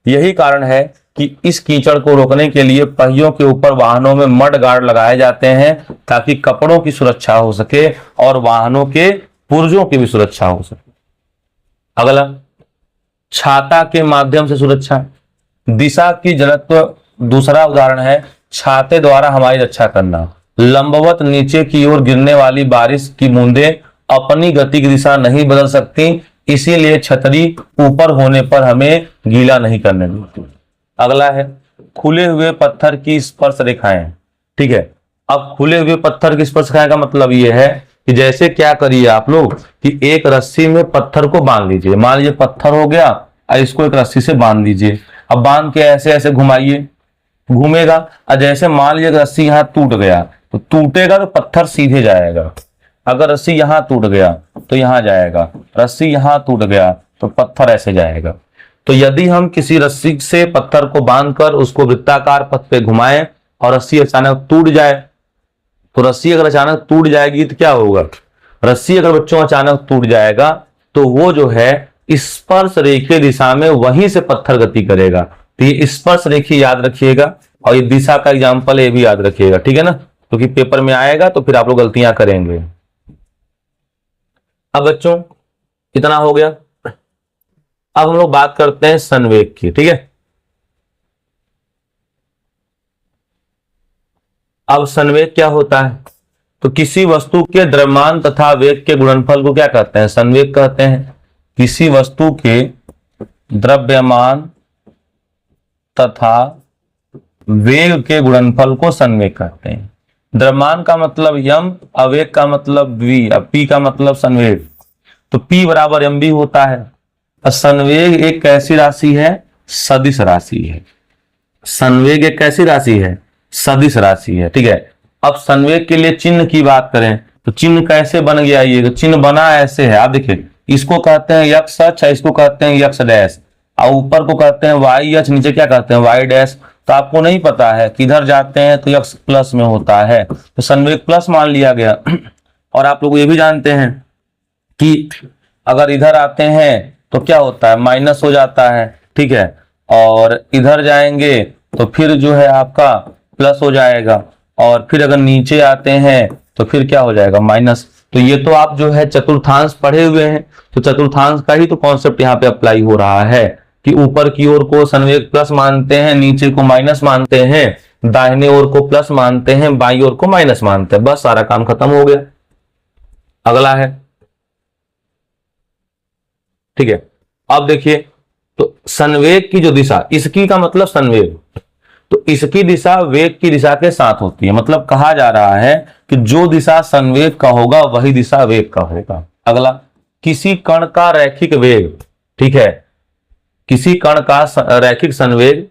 यही कारण है कि इस कीचड़ को रोकने के लिए पहियों के ऊपर वाहनों में मड गार्ड लगाए जाते हैं ताकि कपड़ों की सुरक्षा हो सके और वाहनों के पुर्जों की भी सुरक्षा हो सके। अगला, छाता के माध्यम से सुरक्षा। दिशा की जड़त्व दूसरा उदाहरण है छाते द्वारा हमारी रक्षा करना। लंबवत नीचे की ओर गिरने वाली बारिश की बूंदें अपनी गति की दिशा नहीं बदल सकती, इसीलिए छतरी ऊपर होने पर हमें गीला नहीं करने देती। अगला है खुले हुए पत्थर की स्पर्श रेखाएं। ठीक है, अब खुले हुए पत्थर की स्पर्श रेखाएं का मतलब यह है कि जैसे क्या करिए आप लोग कि एक रस्सी में पत्थर को बांध लीजिए। मान लीजिए पत्थर हो गया और इसको एक रस्सी से बांध लीजिए। अब बांध के ऐसे ऐसे घुमाइए, घूमेगा। और जैसे मान लीजिए रस्सी यहाँ टूट गया तो टूटेगा तो पत्थर सीधे जाएगा। अगर रस्सी यहाँ टूट गया तो यहाँ जाएगा, रस्सी यहाँ टूट गया तो पत्थर ऐसे जाएगा। तो यदि हम किसी रस्सी से पत्थर को बांधकर उसको वृत्ताकार पथ पे घुमाएं और रस्सी अचानक टूट जाए, तो रस्सी अगर अचानक टूट जाएगी तो क्या होगा? रस्सी अगर बच्चों अचानक टूट जाएगा तो वो जो है स्पर्श रेखीय दिशा में वहीं से पत्थर गति करेगा। तो ये स्पर्श रेखीय याद रखिएगा और ये दिशा का एग्जाम्पल ये भी याद रखिएगा, ठीक है ना, क्योंकि पेपर में आएगा तो फिर आप लोग गलतियां करेंगे। अब बच्चों इतना हो गया। अब हम लोग बात करते हैं संवेग की, ठीक है। अब संवेग क्या होता है? तो किसी वस्तु के द्रव्यमान तथा वेग के गुणनफल को क्या कहते हैं? संवेग कहते हैं। किसी वस्तु के द्रव्यमान तथा वेग के गुणनफल को संवेग कहते हैं। द्रव्यमान का मतलब यम, आवेग का मतलब वी, पी का मतलब संवेग। तो पी बराबर एम बी होता है। संवेग एक कैसी राशि है? सदिश राशि है। संवेग एक कैसी राशि है? सदिश राशि है, ठीक है। अब संवेग के लिए चिन्ह की बात करें तो चिन्ह कैसे बन गया? ये तो चिन्ह बना ऐसे है, आप देखिए, इसको कहते हैं यक्ष अक्ष, इसको कहते हैं यक्ष डैश, और ऊपर को कहते हैं वाई अक्ष, नीचे क्या कहते हैं? Y dash. तो आपको नहीं पता है किधर जाते हैं तो यक्ष प्लस में होता है, तो संवेग प्लस मान लिया गया। और आप लोग ये भी जानते हैं कि अगर इधर आते हैं तो क्या होता है? माइनस हो जाता है, ठीक है। और इधर जाएंगे तो फिर जो है आपका प्लस हो जाएगा, और फिर अगर नीचे आते हैं तो फिर क्या हो जाएगा? माइनस। तो ये तो आप जो है चतुर्थांश पढ़े हुए हैं, तो चतुर्थांश का ही तो कॉन्सेप्ट यहाँ पे अप्लाई हो रहा है कि ऊपर की ओर को संवेग प्लस मानते हैं, नीचे को माइनस मानते हैं, दाहिने ओर को प्लस मानते हैं, बाईं ओर को माइनस मानते हैं। बस सारा काम खत्म हो गया। अगला है, ठीक है। अब देखिए, तो संवेग की जो दिशा, इसकी का मतलब संवेग, तो इसकी दिशा वेग की दिशा के साथ होती है। मतलब कहा जा रहा है कि जो दिशा संवेग का होगा वही दिशा वेग का होगा। अगला, किसी कण का रैखिक वेग, ठीक है, किसी कण का रैखिक संवेग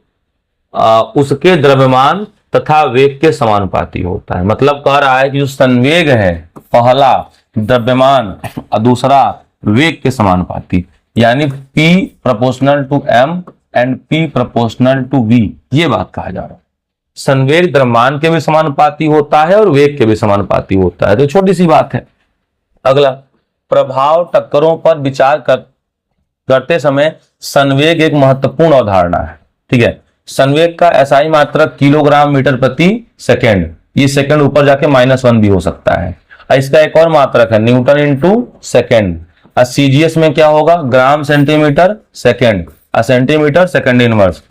उसके द्रव्यमान तथा वेग के समानुपाती होता है। मतलब कह रहा है कि जो संवेग है, पहला द्रव्यमान और दूसरा वेग के समानुपाती, यानी P proportional to M and P proportional to V, ये बात कहा जा रहा है। संवेग द्रव्यमान के भी समानुपाती होता है और वेग के भी समानुपाती होता है, तो छोटी सी बात है। अगला, प्रभाव टक्करों पर विचार करते समय संवेग एक महत्वपूर्ण अवधारणा है। ठीक है, संवेग का एसआई मात्रक किलोग्राम मीटर प्रति सेकेंड, ये सेकंड ऊपर जाके -1 भी हो सकता है। इसका एक और मात्रक है न्यूटन इंटू सेकेंड। सीजीएस में क्या होगा, gram centimetre second, centimetre second inverse.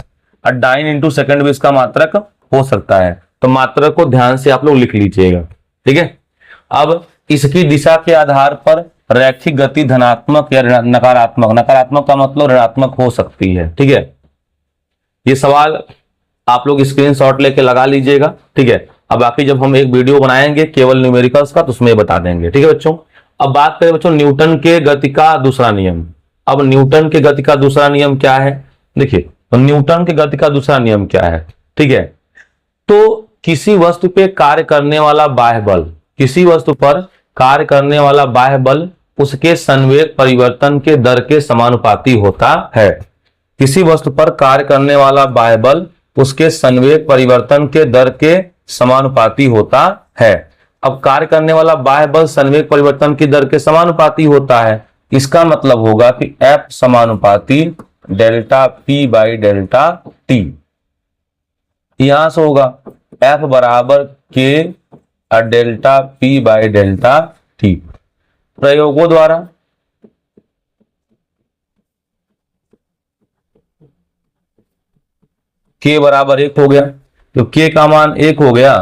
Dyne into second भी इसका मात्रक हो सकता है। तो मात्रक को ध्यान से आप लोग लिख लीजिएगा। ठीक है, अब इसकी दिशा के आधार पर रैखिक गति धनात्मक या नकारात्मक, नकारात्मक का मतलब ऋणात्मक हो सकती है। ठीक है, ये सवाल आप लोग स्क्रीनशॉट लेके लगा लीजिएगा। ठीक है, अब बाकी जब हम एक वीडियो बनाएंगे केवल न्यूमेरिकल्स का तो उसमें बता देंगे। ठीक है बच्चों, अब बात करें बच्चों न्यूटन के गति का दूसरा नियम। अब न्यूटन के गति का दूसरा नियम क्या है, देखिए तो न्यूटन के गति का दूसरा नियम क्या है। ठीक है, तो किसी वस्तु पे कार्य करने वाला बाह्य बल, किसी वस्तु पर कार्य करने वाला बाह्य बल उसके संवेग परिवर्तन के दर के समानुपाती होता है। किसी वस्तु पर कार्य करने वाला बाह्य बल उसके संवेग परिवर्तन के दर के समानुपाती होता है। अब कार्य करने वाला बाह्य बल संवेग परिवर्तन की दर के समानुपाती होता है, इसका मतलब होगा कि F समानुपाती delta P by delta T। यहां से होगा F बराबर K delta P by delta T। प्रयोगों द्वारा K बराबर 1 हो गया, तो K का मान 1 हो गया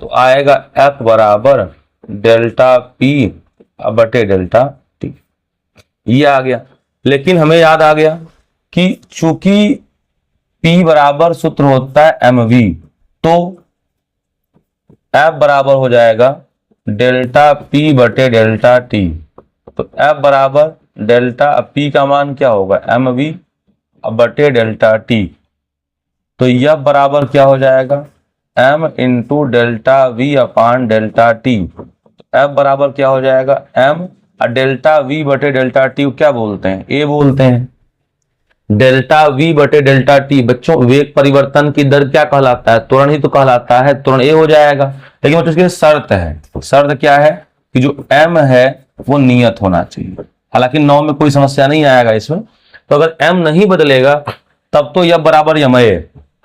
तो आएगा F बराबर डेल्टा P बटे डेल्टा T, ये आ गया। लेकिन हमें याद आ गया कि चूंकि P बराबर सूत्र होता है mv, तो F बराबर हो जाएगा डेल्टा P बटे डेल्टा T। तो F बराबर डेल्टा P का मान क्या होगा mv बटे डेल्टा T। तो यह बराबर क्या हो जाएगा m इंटू डेल्टा v अपान डेल्टा टी। F बराबर क्या हो जाएगा m डेल्टा v बटे डेल्टा टी क्या बोलते हैं, a बोलते हैं। डेल्टा v बटे डेल्टा टी बच्चों वेग परिवर्तन की दर क्या कहलाता है, त्वरण ही तो कहलाता है, त्वरण a हो जाएगा। लेकिन बच्चों इसकी शर्त है, शर्त क्या है कि जो m है वो नियत होना चाहिए। हालांकि 9 में कोई समस्या नहीं आएगा इसमें। तो अगर m नहीं बदलेगा तब तो यह बराबर यम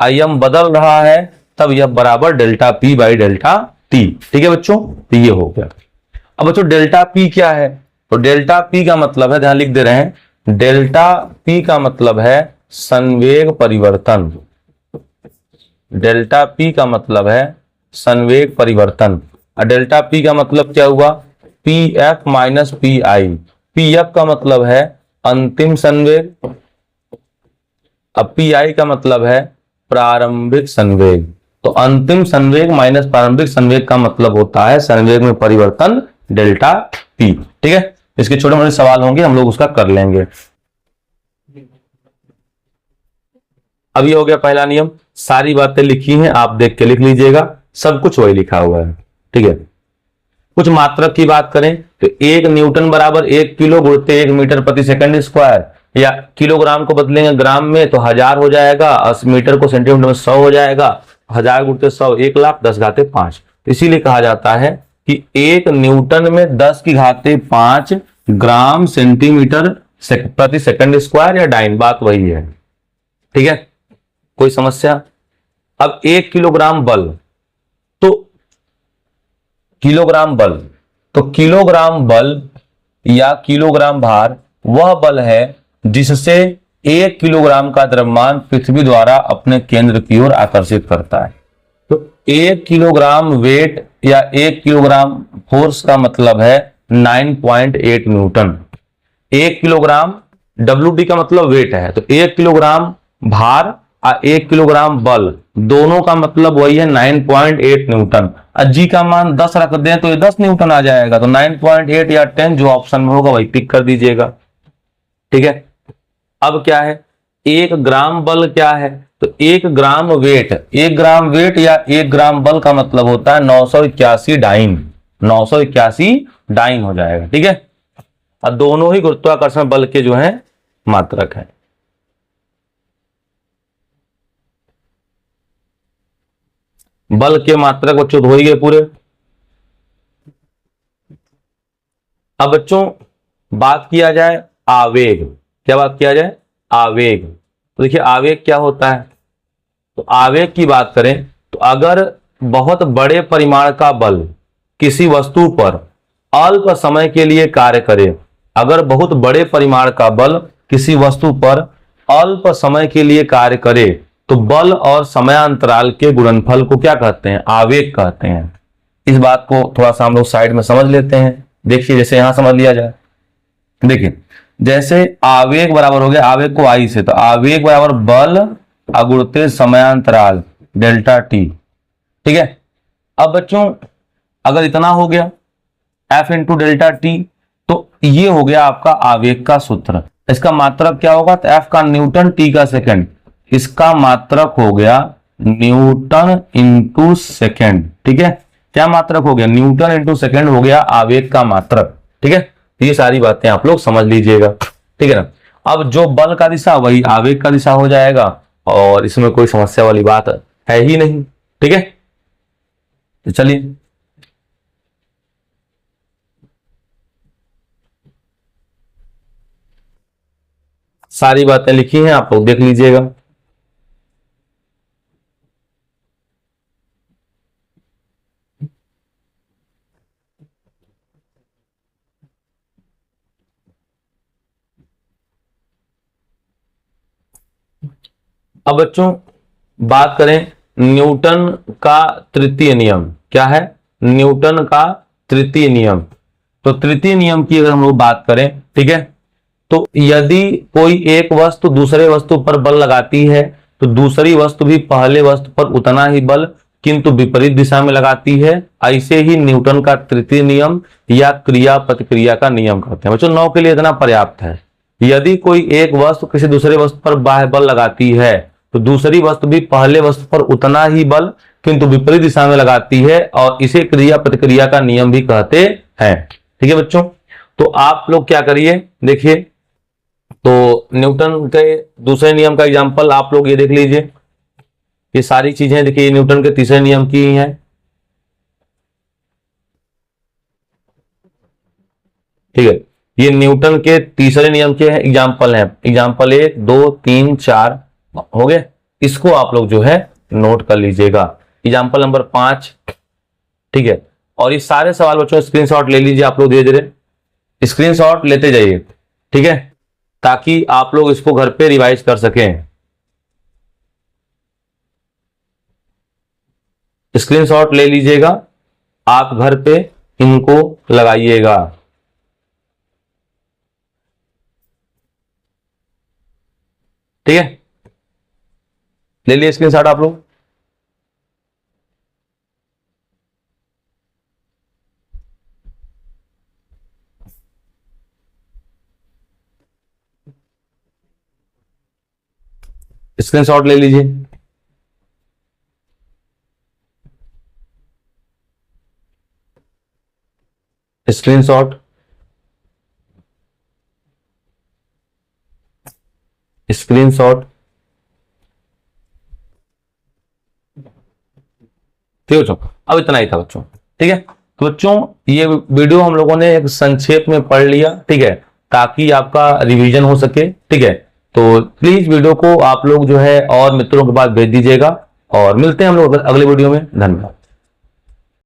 m बदल रहा है तब यह बराबर delta P by delta T। ठीक है बच्चों, तो ये हो गया। अब बच्चों डेल्टा P क्या है, तो डेल्टा P का मतलब है, ध्यान लिख दे रहे हैं, डेल्टा P का मतलब है संवेग परिवर्तन। डेल्टा P का मतलब है संवेग परिवर्तन। और डेल्टा P का मतलब क्या हुआ, PF माइनस PI। PF का मतलब है अंतिम संवेग, अब PI का मतलब है प्रारंभिक संवेग। तो अंतिम संवेग माइनस प्रारंभिक संवेग का मतलब होता है संवेग में परिवर्तन डेल्टा P। ठीक है, इसके छोटे मोटे सवाल होंगे हम लोग उसका कर लेंगे। अब ये हो गया पहला नियम, सारी बातें लिखी हैं, आप देख के लिख लीजिएगा, सब कुछ वही लिखा हुआ है। ठीक है, कुछ मात्रक की बात करें तो 1 न्यूटन बराबर 1 किलो गुणित 1 मीटर प्रति सेकंड स्क्वायर, या किलोग्राम को बदलेंगे ग्राम में तो 1000 हो जाएगा, 80 मीटर को सेंटीमीटर में 100 हो जाएगा, 1000 गुणित 100 1,10,5। इसीलिए कहा जाता है कि 1 न्यूटन में 10⁵5 ग्राम सेंटीमीटर प्रति सेकंड स्क्वायर या डाइन, बात वही है। ठीक है, कोई समस्या। अब 1 किलोग्राम बल, तो किलोग्राम बल, तो किलोग्राम बल या किलोग्राम भार वह बल है जिससे 1 किलोग्राम का द्रव्यमान पृथ्वी द्वारा अपने केंद्र की ओर आकर्षित करता है। तो 1 किलोग्राम वेट या 1 किलोग्राम फोर्स का मतलब है 9.8 न्यूटन। 1 किलोग्राम WT का मतलब वेट है, तो 1 किलोग्राम भार और 1 किलोग्राम बल दोनों का मतलब वही है 9.8 न्यूटन। और जी का मान 10 रख दें तो ये 10 न्यूटन आ जाएगा। तो 9.8 या 10 जो ऑप्शन में होगा वही टिक कर दीजिएगा। ठीक है, अब क्या है 1 ग्राम बल क्या है, तो 1 ग्राम वेट, 1 ग्राम वेट या 1 ग्राम बल का मतलब होता है 981 डाइन, 981 डाइन हो जाएगा। ठीक है, और दोनों ही गुरुत्वाकर्षण बल के जो है मात्रक है। बल के मात्रक बच्चों हो ही गए पूरे। अब बच्चों बात किया जाए आवेग, क्या बात किया जाए, आवेग। तो देखिए आवेग क्या होता है, तो आवेग की बात करें तो अगर बहुत बड़े परिमाण का बल किसी वस्तु पर अल्प समय के लिए कार्य करे, अगर बहुत बड़े परिमाण का बल किसी वस्तु पर अल्प समय के लिए कार्य करे तो बल और समयांतराल के गुणनफल को क्या कहते हैं, आवेग कहते हैं। इस बात को थोड़ा सा हम लोग साइड में समझ लेते हैं। देखिए जैसे यहां समझ लिया जाए, देखिए जैसे आवेग बराबर हो गया, आवेग को आई से, तो आवेग बराबर बल अगुणित समयांतराल डेल्टा टी, ठीक है। अब बच्चों अगर इतना हो गया एफ इंटू डेल्टा टी, तो ये हो गया आपका आवेग का सूत्र। इसका मात्रक क्या होगा, तो एफ का न्यूटन, टी का सेकंड, इसका मात्रक हो गया न्यूटन इंटू सेकेंड, ठीक है। क्या मात्रक हो गया, न्यूटन इंटू सेकेंड हो गया आवेग का मात्रक, ठीक है। ये सारी बातें आप लोग समझ लीजिएगा, ठीक है ना। अब जो बल का दिशा वही आवेग का दिशा हो जाएगा और इसमें कोई समस्या वाली बात है ही नहीं, ठीक है। तो चलिए सारी बातें लिखी हैं, आप लोग देख लीजिएगा। अब बच्चों बात करें न्यूटन का तृतीय नियम, क्या है, न्यूटन का तृतीय नियम। तो तृतीय नियम की अगर हम लोग बात करें, ठीक है, तो यदि कोई एक वस्तु दूसरे वस्तु पर बल लगाती है तो दूसरी वस्तु भी पहले वस्तु पर उतना ही बल किंतु विपरीत दिशा में लगाती है, ऐसे ही न्यूटन का तृतीय नियम या क्रिया प्रतिक्रिया का नियम कहते हैं। बच्चों 9 के लिए इतना पर्याप्त है। यदि कोई एक वस्तु किसी दूसरे वस्तु पर बाह्य बल लगाती है तो दूसरी वस्तु भी पहले वस्तु पर उतना ही बल किंतु विपरीत दिशा में लगाती है, और इसे क्रिया प्रतिक्रिया का नियम भी कहते हैं, ठीक है बच्चों। तो आप लोग क्या करिए, देखिए तो न्यूटन के दूसरे नियम का एग्जांपल आप लोग ये देख लीजिए, ये सारी चीजें देखिए न्यूटन के तीसरे नियम की ही हैं, ठीक है। ये न्यूटन के तीसरे नियम के एग्जांपल हैं, एग्जांपल 1 2 3 4 हो गए। इसको आप लोग जो है नोट कर लीजिएगा। एग्जांपल नंबर 5, ठीक है। और ये सारे सवाल बच्चों स्क्रीनशॉट ले लीजिए, आप लोग धीरे धीरे स्क्रीनशॉट लेते जाइए, ठीक है, ताकि आप लोग इसको घर पे रिवाइज कर सकें। स्क्रीनशॉट ले लीजिएगा, आप घर पे इनको लगाइएगा, ठीक है। ले लिए स्क्रीनशॉट आप लोग। स्क्रीनशॉट ले लीजिए। स्क्रीनशॉट, स्क्रीनशॉट, ठीक है बच्चों। अब इतना ही था बच्चों, ठीक है। तो बच्चों ये वीडियो हम लोगों ने एक संक्षेप में पढ़ लिया, ठीक है, ताकि आपका रिवीजन हो सके, ठीक है। तो प्लीज वीडियो को आप लोग जो है और मित्रों के पास भेज दीजिएगा और मिलते हैं हम लोग अगले वीडियो में। धन्यवाद।